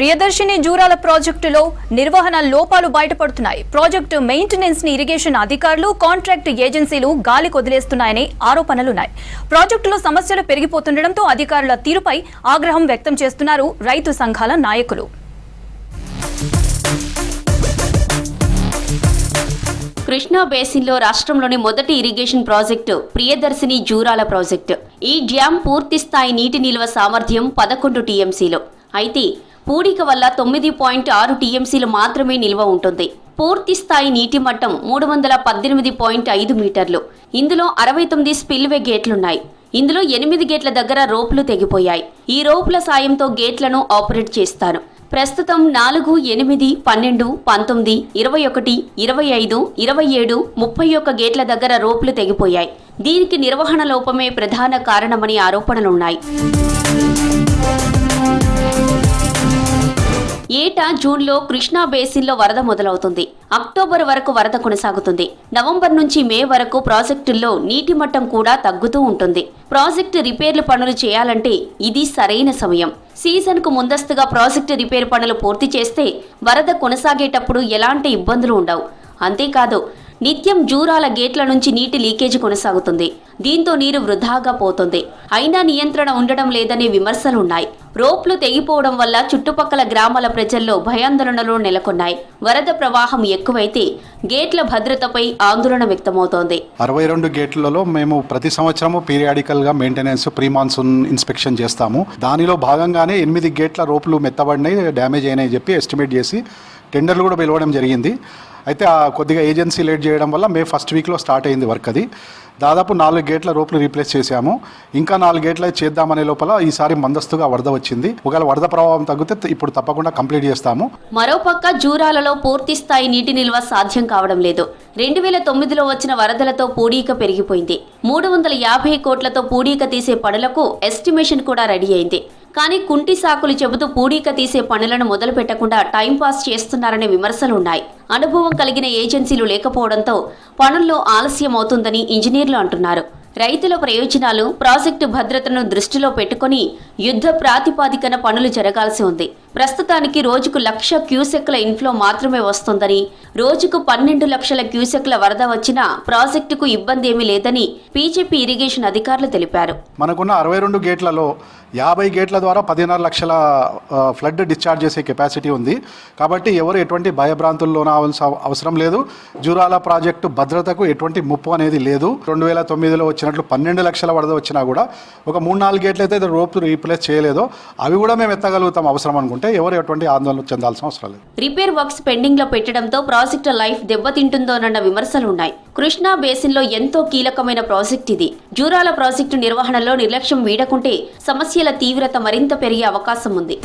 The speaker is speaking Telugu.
ప్రియదర్శిని జూరాల ప్రాజెక్టులో నిర్వహణ లోపాలు బయటపడుతున్నాయి. ప్రాజెక్టు మెయింటెనెన్స్ ని ఇరిగేషన్ అధికారులు, కాంట్రాక్ట్ ఏజెన్సీలు గాలి కొదిలేస్తున్నాయని ఆరోపణలున్నాయి. ప్రాజెక్టులో సమస్యలు పెరిగిపోతుండటంతో అధికారుల తీరుపై ఆగ్రహం వ్యక్తం చేస్తున్నారు రైతు సంఘాల నాయకులు. కృష్ణా బేసిన్లో రాష్ట్రంలోని మొదటి irrigation project Priyadarshini Jurala project. ఈ డ్యాం పూర్తి స్థాయి నీటి నిల్వ సామర్థ్యం 11 టీఎంసీలు. అయితే పూడిక వల్ల 9.6 టీఎంసీలు మాత్రమే నిల్వ ఉంటుంది. పూర్తి స్థాయి నీటి మట్టం 318.5 మీటర్లు. ఇందులో 69 స్పిల్వే గేట్లున్నాయి. ఇందులో 8 గేట్ల దగ్గర రోపులు తెగిపోయాయి. ఈ రోపుల సాయంతో గేట్లను ఆపరేట్ చేస్తారు. ప్రస్తుతం 4, 8, 12, 19, 21, 25, 27, 31 గేట్ల దగ్గర రోపులు తెగిపోయాయి. దీనికి నిర్వహణ లోపమే ప్రధాన కారణమని ఆరోపణలున్నాయి. ఏటా జూన్లో కృష్ణా బేసిన్లో వరద మొదలవుతుంది. అక్టోబర్ వరకు వరద కొనసాగుతుంది. నవంబర్ నుంచి మే వరకు ప్రాజెక్టుల్లో నీటి మట్టం కూడా తగ్గుతూ ఉంటుంది. ప్రాజెక్టు రిపేర్లు పనులు చేయాలంటే ఇది సరైన సమయం. సీజన్కు ముందస్తుగా ప్రాజెక్టు రిపేర్ పనులు పూర్తి చేస్తే వరద కొనసాగేటప్పుడు ఎలాంటి ఇబ్బందులు ఉండవు. అంతేకాదు, నిత్యం జూరాల గేట్ల నుంచి నీటి లీకేజీ కొనసాగుతుంది. దీంతో నీరు వృధాగా పోతుంది. అయినా నియంత్రణ ఉండడం లేదనే విమర్శలున్నాయి. రోప్లు తెగిపోవడం వల్ల చుట్టుపక్కల గ్రామాల ప్రజల్లో భయాందోళనలు నెలకొన్నాయి. వరద ప్రవాహం ఎక్కువైతే గేట్ల భద్రతపై ఆందోళన వ్యక్తమవుతోంది. 62 గేట్లలో మేము ప్రతి సంవత్సరము పీరియాడికల్ గా మెయింటెనెన్స్ ప్రీ మాన్సూన్ ఇన్స్పెక్షన్ చేస్తాము. దానిలో భాగంగానే 8 గేట్ల రోపులు మెత్తబడినాయి, డ్యామేజ్ అయినాయి చెప్పి ఎస్టిమేట్ చేసి టెండర్లు కూడా పిలవడం జరిగింది. అయితే కొద్దిగా ఏజెన్సీ లేట్ చేయడం వల్ల మే ఫస్ట్ వీక్లో స్టార్ట్ అయింది వర్క్. అది దాదాపు 4 గేట్ల రోపులు రీప్లేస్ చేశాము. ఇంకా 4 గేట్లు చేద్దామనే లోపల ఈసారి మందస్తుగా వరద వచ్చింది. ఒకవేళ వరద ప్రభావం తగ్గితే ఇప్పుడు తప్పకుండా కంప్లీట్ చేస్తాము. మరోపక్క జూరాలలో పూర్తి స్థాయి నీటి నిల్వ సాధ్యం కావడం లేదు. 2009లో వచ్చిన వరదలతో పూడీక పెరిగిపోయింది. 350 కోట్లతో పూడీక తీసే పనులకు ఎస్టిమేషన్ కూడా రెడీ అయింది. కానీ కుంటి సాకులు చెబుతూ పూడీక తీసే పనులను మొదలు పెట్టకుండా టైంపాస్ చేస్తున్నారనే విమర్శలున్నాయి. అనుభవం కలిగిన ఏజెన్సీలు లేకపోవడంతో పనుల్లో ఆలస్యం అవుతుందని ఇంజనీర్లు అంటున్నారు. రైతుల ప్రయోజనాలు, ప్రాజెక్టు భద్రతను దృష్టిలో పెట్టుకుని యుద్ధ ప్రాతిపాదికన పనులు జరగాల్సి ఉంది. ప్రస్తుతానికి రోజుకు 1,00,000 క్యూసెక్ల ఇన్ఫ్లో మాత్రమే వస్తుందని, రోజుకు 12 లక్షల క్యూసెక్ల వరద వచ్చినా ప్రాజెక్టుకు ఇబ్బంది ఏమీ లేదని బీజేపీ ఇరిగేషన్ అధికారులు తెలిపారు. మనకున్న 62 గేట్లలో 50 గేట్ల ద్వారా 16 లక్షల ఫ్లడ్ డిశ్చార్జ్ చేసే కెపాసిటీ ఉంది. కాబట్టి ఎవరు ఎటువంటి భయభ్రాంతుల్లోన అవసరం లేదు. జూరాల ప్రాజెక్టు భద్రతకు ఎటువంటి ముప్పు అనేది లేదు. 2009లో వచ్చినట్లు 12 లక్షల వరద వచ్చినా కూడా ఒక 3-4 గేట్లు అయితే రోప్ రీప్లేస్ చేయలేదో అవి కూడా మేము ఎత్తగలుగుతాం అవసరం అనుకుంటే. ఎవరు ఎటువంటి ఆందోళన చెందాల్సిన అవసరం లేదు. రిపేర్ వర్క్స్ పెండింగ్ లో పెట్టడంతో ప్రాజెక్టు లైఫ్ దెబ్బతింటుందోనన్న విమర్శలున్నాయి. కృష్ణా బేసిన్ లో ఎంతో కీలకమైన ప్రాజెక్ట్ ఇది. జూరాల ప్రాజెక్టు నిర్వహణలో నిర్లక్ష్యం వీడకుంటే సమస్యల తీవ్రత మరింత పెరిగే అవకాశం ఉంది.